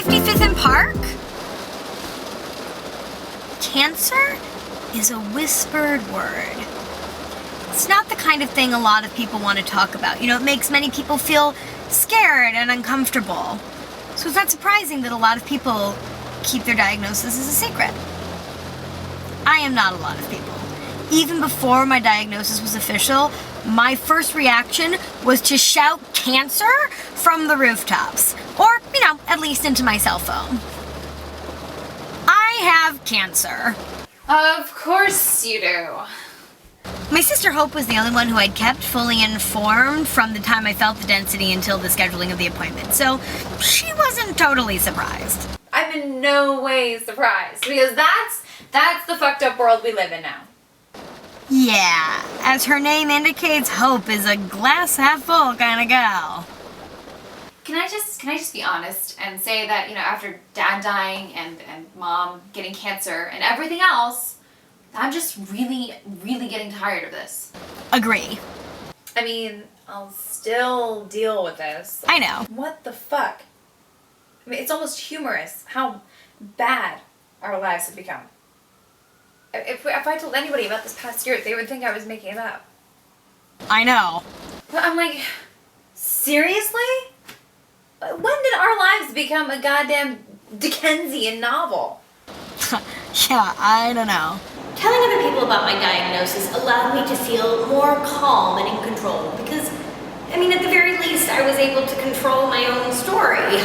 55th and Park? Cancer is a whispered word. It's not the kind of thing a lot of people want to talk about. You know, it makes many people feel scared and uncomfortable. So it's not surprising that a lot of people keep their diagnosis as a secret. I am not a lot of people. Even before my diagnosis was official, my first reaction was to shout cancer from the rooftops. Or, you know, at least into my cell phone. I have cancer. Of course you do. My sister Hope was the only one who I'd kept fully informed from the time I felt the density until the scheduling of the appointment, so she wasn't totally surprised. I'm in no way surprised, because that's the fucked up world we live in now. Yeah, as her name indicates, Hope is a glass half full kind of gal. Can I just be honest and say that, you know, after Dad dying and Mom getting cancer and everything else, I'm just really, really getting tired of this. Agree. I mean, I'll still deal with this. I know. What the fuck? I mean, it's almost humorous how bad our lives have become. If I told anybody about this past year, they would think I was making it up. I know. But I'm like, seriously? When did our lives become a goddamn Dickensian novel? Yeah, I don't know. Telling other people about my diagnosis allowed me to feel more calm and in control because, I mean, at the very least, I was able to control my own story.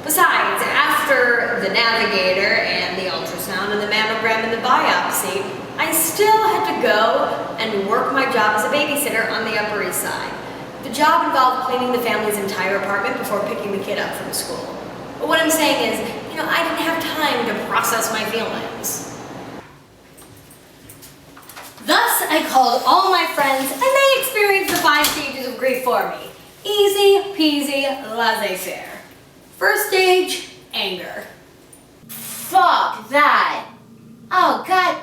Besides, after the navigator and the ultrasound and the mammogram and the biopsy, I still had to go and work my job as a babysitter on the Upper East Side. The job involved cleaning the family's entire apartment before picking the kid up from school. But what I'm saying is, you know, I didn't have time to process my feelings. Thus, I called all my friends, and they experienced the 5 stages of grief for me. Easy peasy, laissez-faire. First stage, anger. Fuck that. Oh, God.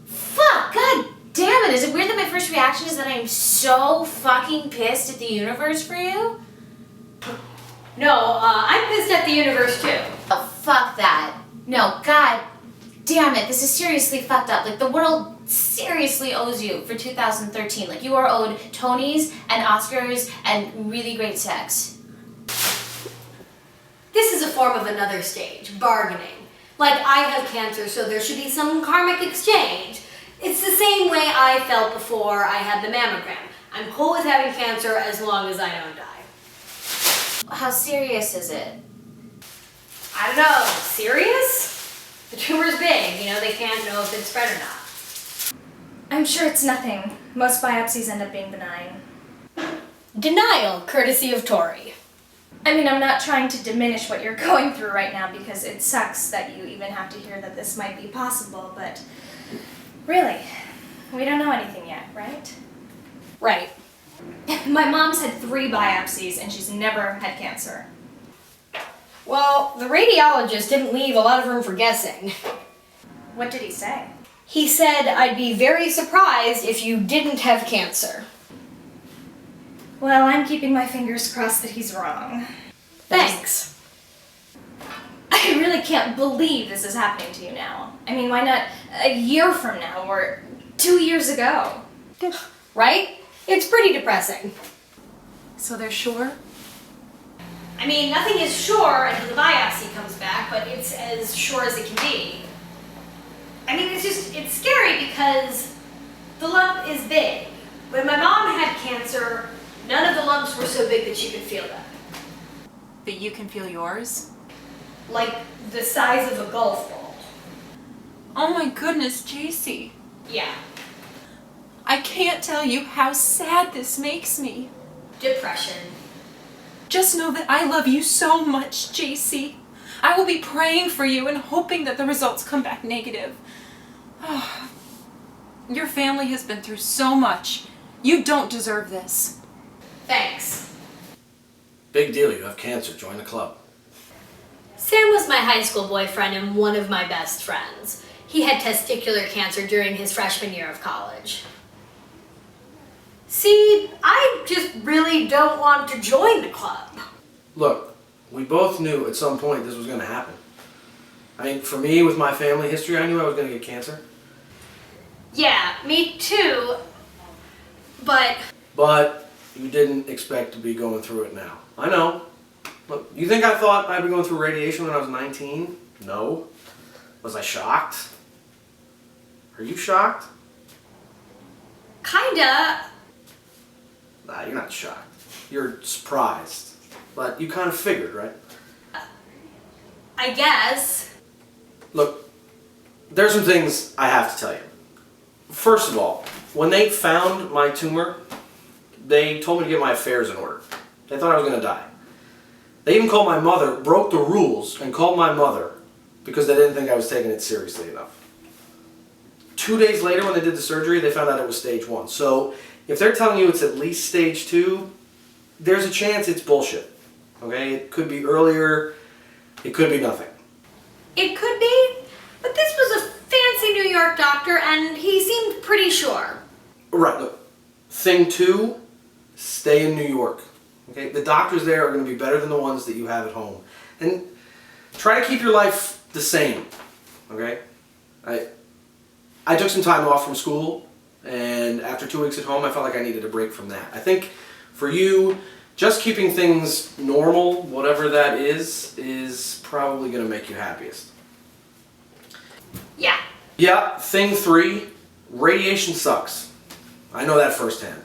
Fuck. God damn it. Is it weird that my first reaction is that I'm so fucking pissed at the universe for you? No, I'm pissed at the universe too. Oh, fuck that. No, God damn it. This is seriously fucked up. Like, the world seriously owes you for 2013. Like, you are owed Tonys and Oscars and really great sex. This is a form of another stage, bargaining. Like, I have cancer, so there should be some karmic exchange. It's the same way I felt before I had the mammogram. I'm cool with having cancer as long as I don't die. How serious is it? I don't know, serious? The tumor's big, you know, they can't know if it's spread or not. I'm sure it's nothing. Most biopsies end up being benign. Denial, courtesy of Tori. I mean, I'm not trying to diminish what you're going through right now because it sucks that you even have to hear that this might be possible, but really, we don't know anything yet, right? Right. My mom's had 3 biopsies and she's never had cancer. Well, the radiologist didn't leave a lot of room for guessing. What did he say? He said I'd be very surprised if you didn't have cancer. Well, I'm keeping my fingers crossed that he's wrong. Thanks. I really can't believe this is happening to you now. I mean, why not a year from now or 2 years ago? Right? It's pretty depressing. So they're sure? I mean, nothing is sure until the biopsy comes back, but it's as sure as it can be. I mean, it's scary because the lump is big. When my mom had cancer, none of the lumps were so big that she could feel them. But you can feel yours? Like the size of a golf ball. Oh my goodness, Jacey. Yeah. I can't tell you how sad this makes me. Depression. Just know that I love you so much, Jacey. I will be praying for you and hoping that the results come back negative. Your family has been through so much. You don't deserve this. Thanks. Big deal, you have cancer. Join the club. Sam was my high school boyfriend and one of my best friends. He had testicular cancer during his freshman year of college. See, I just really don't want to join the club. Look, we both knew at some point this was going to happen. I mean, for me, with my family history, I knew I was going to get cancer. Yeah, me too. But But you didn't expect to be going through it now. I know. Look, you think I thought I'd be going through radiation when I was 19? No. Was I shocked? Are you shocked? kinda. Nah, you're not shocked. You're surprised. But you kind of figured, right? I guess. Look, there's some things I have to tell you. First of all, when they found my tumor, they told me to get my affairs in order. They thought I was going to die. They even called my mother, broke the rules, and called my mother because they didn't think I was taking it seriously enough. 2 days later, when they did the surgery, they found out it was stage 1. So if they're telling you it's at least stage 2, there's a chance it's bullshit. Okay? It could be earlier, it could be nothing. It could be, but this was a fancy New York doctor and he seemed pretty sure. Right, look. Thing 2, stay in New York. Okay? The doctors there are going to be better than the ones that you have at home. And try to keep your life the same. Okay? I took some time off from school, and after 2 weeks at home, I felt like I needed a break from that. I think for you, just keeping things normal, whatever that is probably going to make you happiest. Yeah. Yeah, thing 3, radiation sucks. I know that firsthand.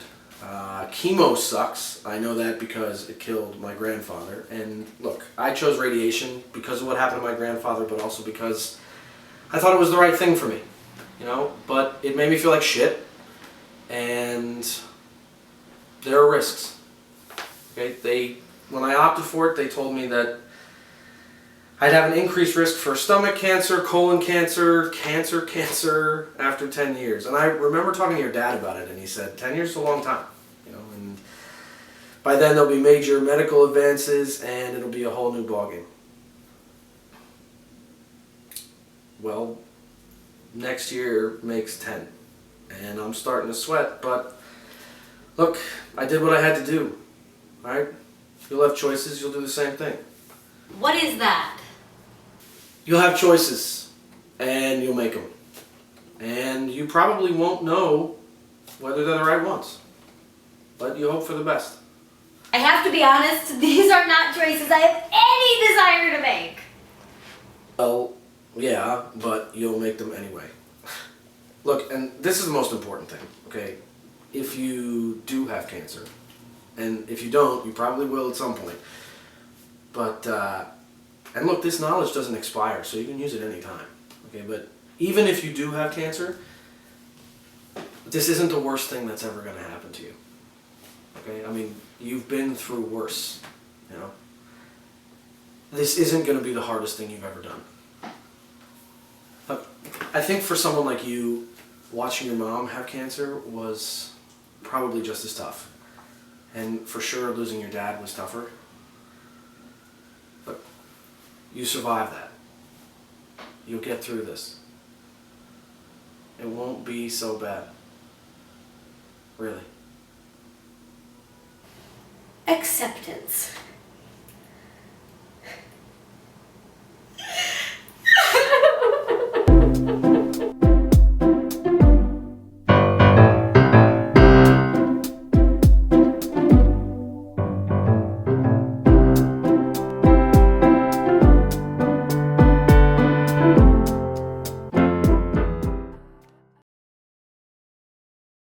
Chemo sucks. I know that because it killed my grandfather. And look, I chose radiation because of what happened to my grandfather, but also because I thought it was the right thing for me. You know, but it made me feel like shit, and there are risks. Okay, when I opted for it, they told me that I'd have an increased risk for stomach cancer, colon cancer, cancer after 10 years. And I remember talking to your dad about it, and he said, 10 years is a long time, you know, and by then there'll be major medical advances, and it'll be a whole new ballgame. Well, next year makes 10, and I'm starting to sweat, but look, I did what I had to do, alright? You'll have choices, you'll do the same thing. What is that? You'll have choices, and you'll make them. And you probably won't know whether they're the right ones, but you hope for the best. I have to be honest, these are not choices I have any desire to make. Well, yeah, but you'll make them anyway. Look, and this is the most important thing, okay? If you do have cancer, and if you don't, you probably will at some point. But, and look, this knowledge doesn't expire, so you can use it anytime, okay? But even if you do have cancer, this isn't the worst thing that's ever going to happen to you, okay? I mean, you've been through worse, you know? This isn't going to be the hardest thing you've ever done. Look, I think for someone like you, watching your mom have cancer was probably just as tough. And for sure, losing your dad was tougher. But you survived that. You'll get through this. It won't be so bad. Really. Acceptance.